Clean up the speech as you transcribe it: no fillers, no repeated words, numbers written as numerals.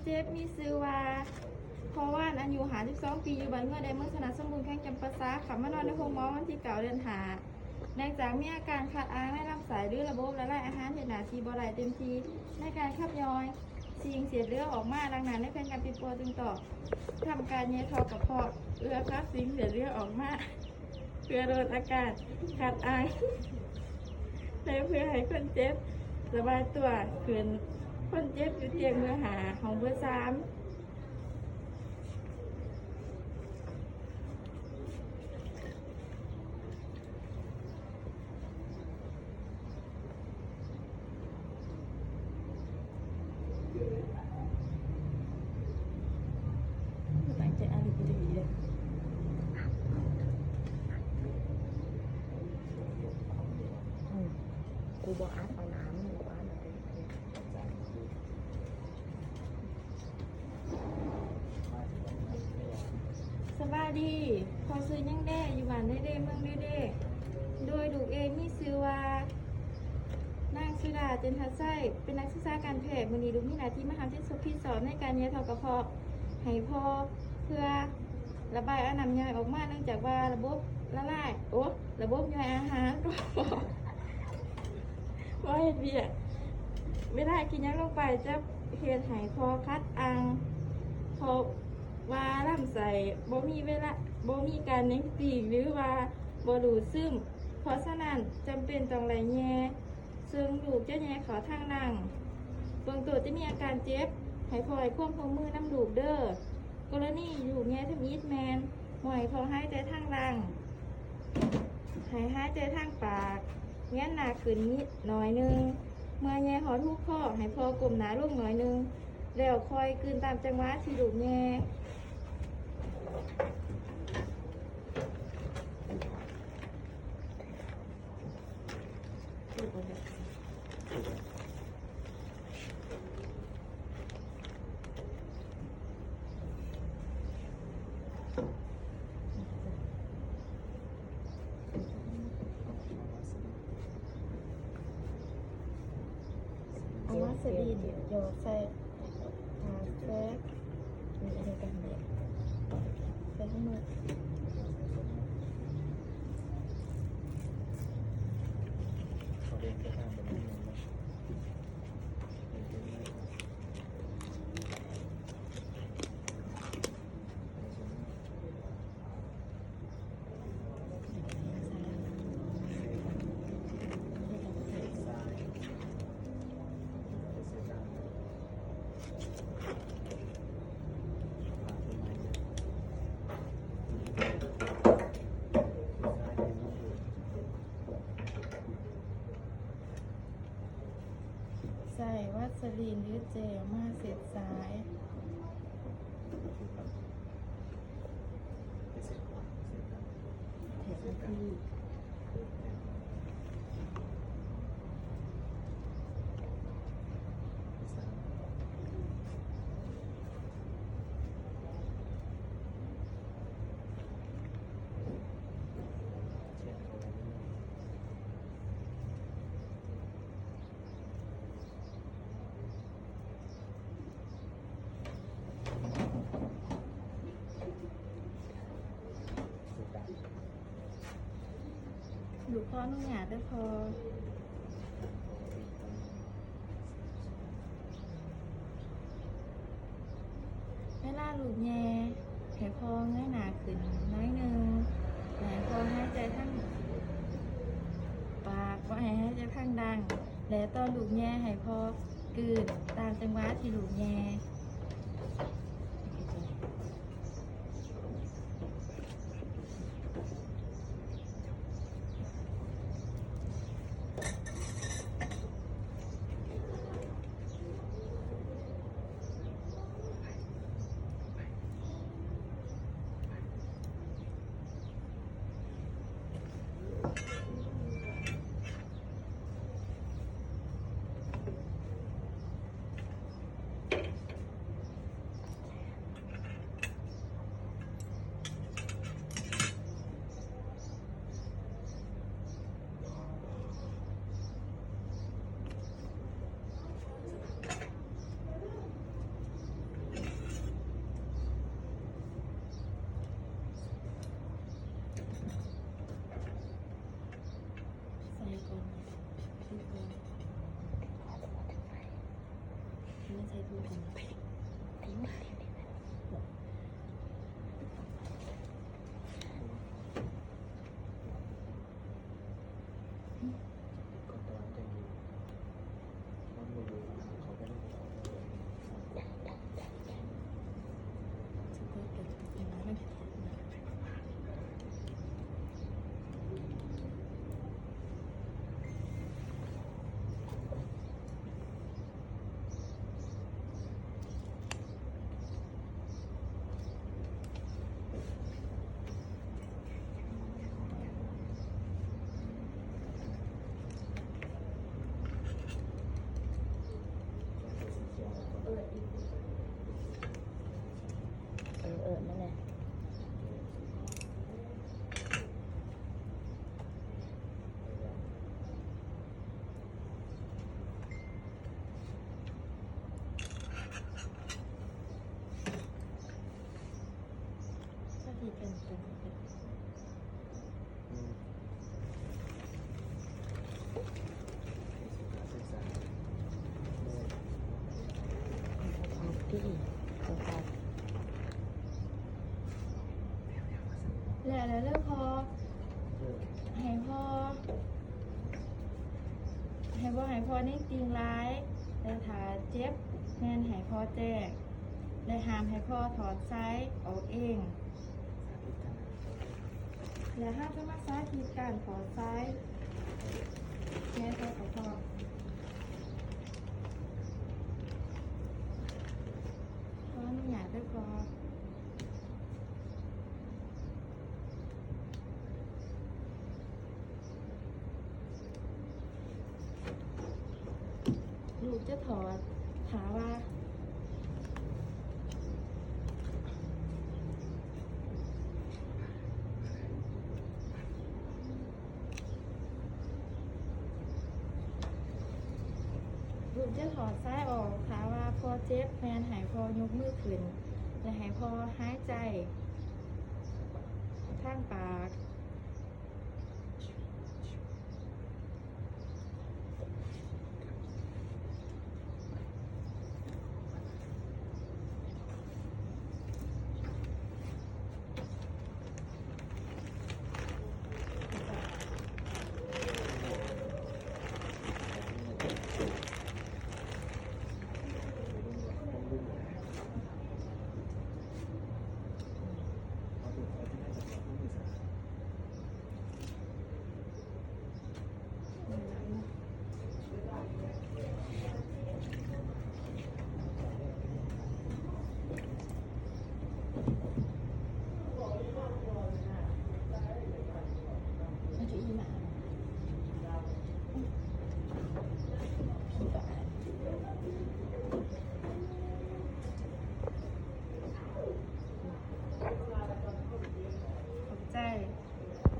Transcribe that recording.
เจ็บมีซื้อว่าเพราะว่าอายุ52 ปีอยู่บ้านเมื่อใดเมื่อสนัดสมบูรณ์แข้งจำปาซาขับมานอนในห้องหมอวันที่9 เดือนหาเนื่องจากมีอาการขาดอางในลำไส้หรือระบบละลายอาหารเห็นหนาทีบ่ได้เต็มทีในการขับย่อยสิ่งเสียเลือดออกมาดังนั้นในเป็นการปิดโปรจึงต่อทำการแยกทอกระเพาะครับสิ่งเสียเลือดออกมาเพื่อลดอาการขาดอางและเพื่อให้คนเจ็บสบายตัวขึ้นคนเจ็บอยู่เตียงเมื่อหาของเบอร์3ตั้งใจอ่านดีๆเลยกูบอกอาร์ตเอาน้ำกูอาร์ตแบบนี้สบายดีพอซื้อยังได้อยู่บ้านได้เมืองได้โดยดูเองมีซื้อว่านางสุดาเจนทัศไส้เป็นนักศึกษาการแพทย์มือนี้ดูมีหน้าที่มหาวิทยาลัยพิสอนในการแยกทอกระเพาะให้พอเพื่อระบายอาหารย่อยออกมาเนื่องจากว่าระบบละลายระบบย่อยอาหารก็ว่าเห็ดเบียดเวลากินยังลงไปจะเห็ดหายคอคัดอังพอว่าลำใส่บ่มีการเน้นปีกหรือว่าบ่ดูดซึมเพราะฉะนั้นจำเป็นต้องไหลแย่ซึ่งดูกจะแย่ขอทางนั่งเบื้องต้นจะมีอาการเจ็บให้พอให้ควบคุมมือน้ำดูกเด้อกรณีอยู่แย่ทำอีทแมนหอยพอให้ใจทางดังหายใจทางปากแง้นหนาขึ้นนิดหน่อยนึงเมื่อแย่หอทุกข้อให้พอกลมหนาลงหน่อยนึงแล้วคอยคืนตามจังหวะที่ดูกแย่เอามาสดีโยใส่ทาแซ่มีอะไรกันเนี่ยใส่ทั้งหมดเขาเรียนจะทำแบบนี้นะใส่วัสลีนหรือเจลมาเสร็จสายเทสทีดูพ่อนุ่งหยาได้พอเวลาลูกแย่ให้พอเงยหนาขึ้นน้อยนึงให้พอหายใจทั้งปากว่าให้หายใจข้างดังและตอนลูกแย่ให้พอกลืนตามจังหวะที่ลูกแย่ ส่ถุงทิ้งไหม ก่อนตอนจะอยู่มันมือเขาก็ไม่ได้ขอเลย ฉันก็เกิดอย่างนั้นไม่ผิดนะ นั่นแหละถ้าทีเป็นเป็นพอพี่ก็พอ แล้วเลิกพอให้พ่อให้พ่อในจริงร้ายแต่ถ้าเจ็บแม่นให้พ่อแจ้งและห้ามให้พ่อถอดไซส์ออกเอง และห้ามจะมาสาธิตการถอดไซส์แม่พ่อกับพ่อพ่อหนูอยากได้พอลูกจะถอดถามว่าลูกจะถอดซ้ายออกถามว่าพอเจ็บแมนหายพอยกมือขึ้นและหายพอหายใจทางปาก